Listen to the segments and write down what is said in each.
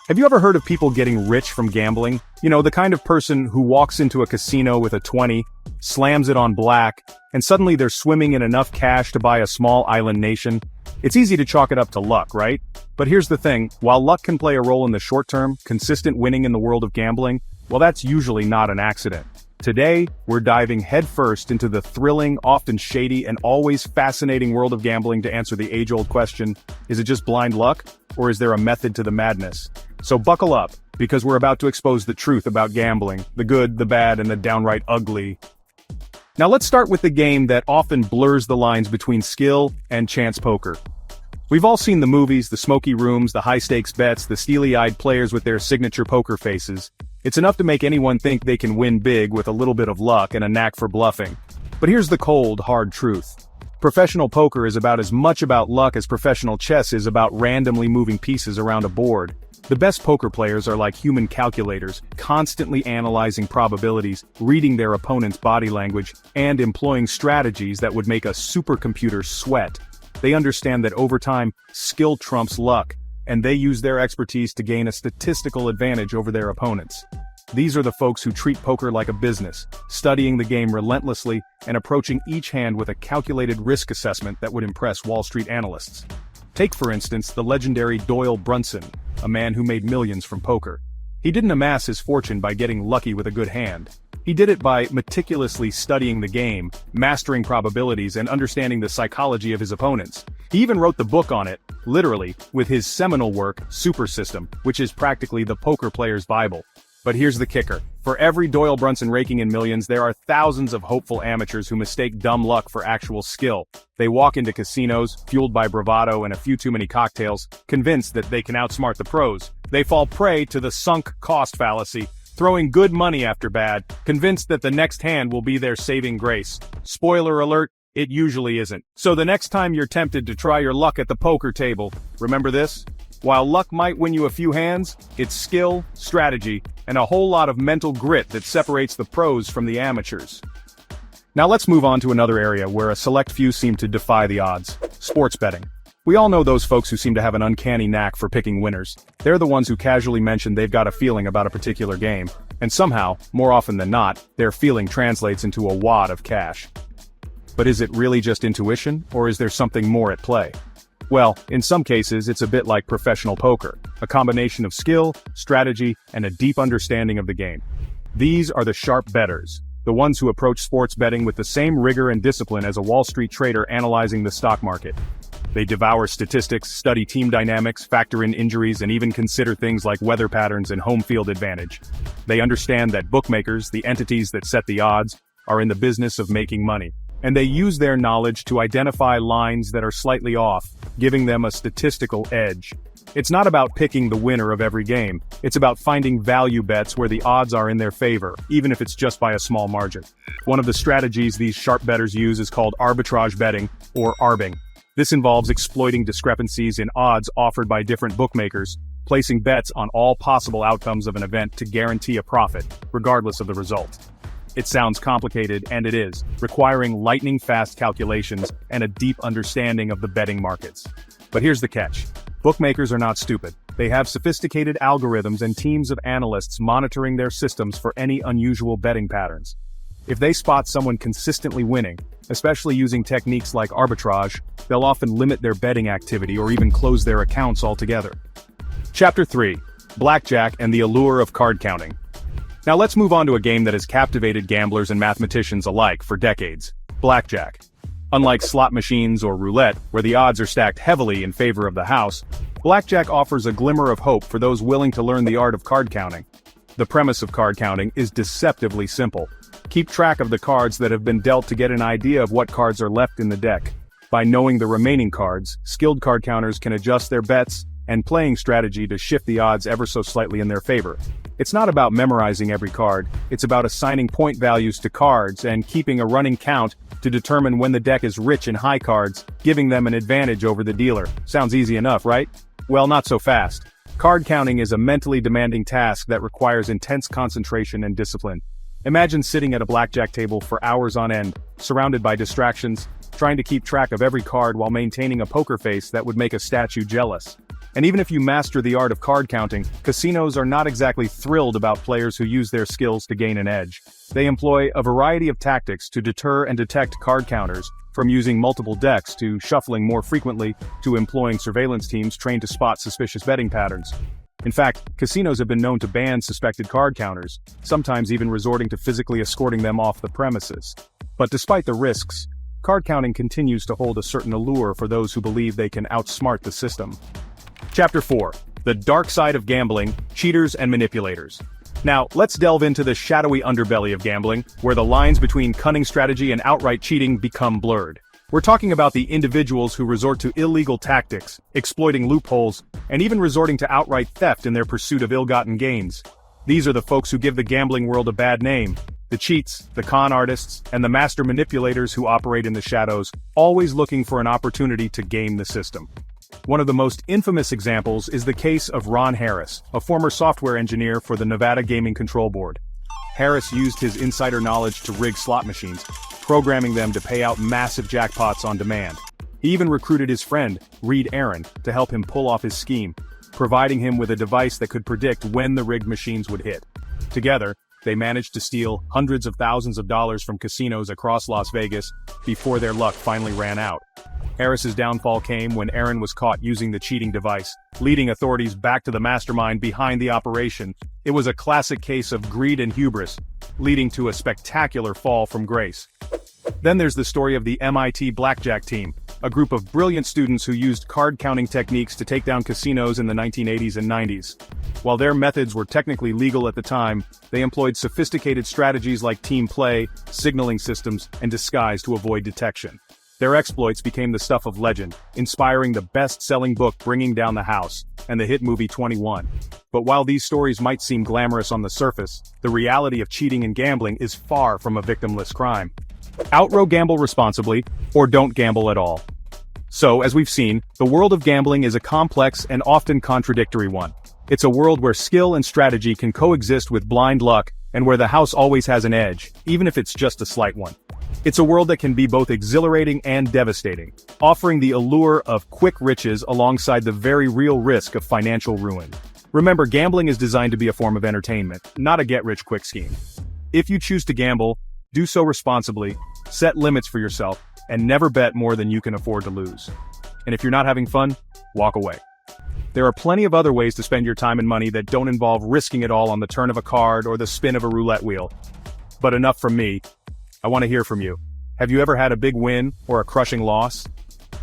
Have you ever heard of people getting rich from gambling? You know, the kind of person who walks into a casino with a 20, slams it on black, and suddenly they're swimming in enough cash to buy a small island nation? It's easy to chalk it up to luck, right? But here's the thing, while luck can play a role in the short term, consistent winning in the world of gambling, well, that's usually not an accident. Today, we're diving headfirst into the thrilling, often shady, and always fascinating world of gambling to answer the age-old question, is it just blind luck, or is there a method to the madness? So buckle up, because we're about to expose the truth about gambling, the good, the bad, and the downright ugly. Now let's start with the game that often blurs the lines between skill and chance poker. We've all seen the movies, the smoky rooms, the high-stakes bets, the steely-eyed players with their signature poker faces. It's enough to make anyone think they can win big with a little bit of luck and a knack for bluffing. But here's the cold, hard truth. Professional poker is about as much about luck as professional chess is about randomly moving pieces around a board. The best poker players are like human calculators, constantly analyzing probabilities, reading their opponent's body language, and employing strategies that would make a supercomputer sweat. They understand that over time, skill trumps luck, and they use their expertise to gain a statistical advantage over their opponents. These are the folks who treat poker like a business, studying the game relentlessly and approaching each hand with a calculated risk assessment that would impress Wall Street analysts. Take, for instance, the legendary Doyle Brunson, a man who made millions from poker. He didn't amass his fortune by getting lucky with a good hand. He did it by meticulously studying the game, mastering probabilities, and understanding the psychology of his opponents. He even wrote the book on it, literally, with his seminal work, Super System, which is practically the poker player's Bible. But here's the kicker. For every Doyle Brunson raking in millions, there are thousands of hopeful amateurs who mistake dumb luck for actual skill. They walk into casinos, fueled by bravado and a few too many cocktails, convinced that they can outsmart the pros. They fall prey to the sunk cost fallacy, throwing good money after bad, convinced that the next hand will be their saving grace. Spoiler alert, it usually isn't. So the next time you're tempted to try your luck at the poker table, remember this? While luck might win you a few hands, it's skill, strategy, and a whole lot of mental grit that separates the pros from the amateurs. Now let's move on to another area where a select few seem to defy the odds: sports betting. We all know those folks who seem to have an uncanny knack for picking winners. They're the ones who casually mention they've got a feeling about a particular game, and somehow, more often than not, their feeling translates into a wad of cash. But is it really just intuition, or is there something more at play? Well, in some cases, it's a bit like professional poker, a combination of skill, strategy, and a deep understanding of the game. These are the sharp bettors, the ones who approach sports betting with the same rigor and discipline as a Wall Street trader analyzing the stock market. They devour statistics, study team dynamics, factor in injuries, and even consider things like weather patterns and home field advantage. They understand that bookmakers, the entities that set the odds, are in the business of making money. And they use their knowledge to identify lines that are slightly off, giving them a statistical edge. It's not about picking the winner of every game. It's about finding value bets where the odds are in their favor, even if it's just by a small margin. One of the strategies these sharp bettors use is called arbitrage betting, or arbing. This involves exploiting discrepancies in odds offered by different bookmakers, placing bets on all possible outcomes of an event to guarantee a profit, regardless of the result. It sounds complicated, and it is, requiring lightning-fast calculations and a deep understanding of the betting markets. But here's the catch. Bookmakers are not stupid. They have sophisticated algorithms and teams of analysts monitoring their systems for any unusual betting patterns. If they spot someone consistently winning, especially using techniques like arbitrage, they'll often limit their betting activity or even close their accounts altogether. Chapter 3. Blackjack and the Allure of Card Counting. Now let's move on to a game that has captivated gamblers and mathematicians alike for decades: blackjack. Unlike slot machines or roulette, where the odds are stacked heavily in favor of the house, blackjack offers a glimmer of hope for those willing to learn the art of card counting. The premise of card counting is deceptively simple. Keep track of the cards that have been dealt to get an idea of what cards are left in the deck. By knowing the remaining cards, skilled card counters can adjust their bets and playing strategy to shift the odds ever so slightly in their favor. It's not about memorizing every card, it's about assigning point values to cards and keeping a running count to determine when the deck is rich in high cards, giving them an advantage over the dealer. Sounds easy enough, right? Well, not so fast. Card counting is a mentally demanding task that requires intense concentration and discipline. Imagine sitting at a blackjack table for hours on end, surrounded by distractions, trying to keep track of every card while maintaining a poker face that would make a statue jealous. And even if you master the art of card counting, casinos are not exactly thrilled about players who use their skills to gain an edge. They employ a variety of tactics to deter and detect card counters, from using multiple decks to shuffling more frequently to employing surveillance teams trained to spot suspicious betting patterns. In fact, casinos have been known to ban suspected card counters, sometimes even resorting to physically escorting them off the premises. But despite the risks, card counting continues to hold a certain allure for those who believe they can outsmart the system. Chapter 4. The Dark Side of Gambling, Cheaters and Manipulators. Now, let's delve into the shadowy underbelly of gambling, where the lines between cunning strategy and outright cheating become blurred. We're talking about the individuals who resort to illegal tactics, exploiting loopholes, and even resorting to outright theft in their pursuit of ill-gotten gains. These are the folks who give the gambling world a bad name. The cheats, the con artists, and the master manipulators who operate in the shadows, always looking for an opportunity to game the system. One of the most infamous examples is the case of Ron Harris, a former software engineer for the Nevada Gaming Control Board. Harris used his insider knowledge to rig slot machines, programming them to pay out massive jackpots on demand. He even recruited his friend, Reed Aaron, to help him pull off his scheme, providing him with a device that could predict when the rigged machines would hit. Together, they managed to steal hundreds of thousands of dollars from casinos across Las Vegas before their luck finally ran out. Harris's downfall came when Aaron was caught using the cheating device, leading authorities back to the mastermind behind the operation. It was a classic case of greed and hubris, leading to a spectacular fall from grace. Then there's the story of the MIT Blackjack team, a group of brilliant students who used card counting techniques to take down casinos in the 1980s and 90s. While their methods were technically legal at the time, they employed sophisticated strategies like team play, signaling systems, and disguise to avoid detection. Their exploits became the stuff of legend, inspiring the best-selling book Bringing Down the House, and the hit movie 21. But while these stories might seem glamorous on the surface, the reality of cheating and gambling is far from a victimless crime. Outrow gamble responsibly, or don't gamble at all. So, as we've seen, the world of gambling is a complex and often contradictory one. It's a world where skill and strategy can coexist with blind luck, and where the house always has an edge, even if it's just a slight one. It's a world that can be both exhilarating and devastating, offering the allure of quick riches alongside the very real risk of financial ruin. Remember, gambling is designed to be a form of entertainment, not a get-rich-quick scheme. If you choose to gamble, do so responsibly, set limits for yourself, and never bet more than you can afford to lose. And if you're not having fun, walk away. There are plenty of other ways to spend your time and money that don't involve risking it all on the turn of a card or the spin of a roulette wheel. But enough from me. I want to hear from you. Have you ever had a big win or a crushing loss?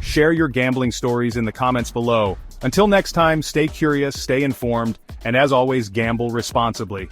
Share your gambling stories in the comments below. Until next time, stay curious, stay informed, and as always, gamble responsibly.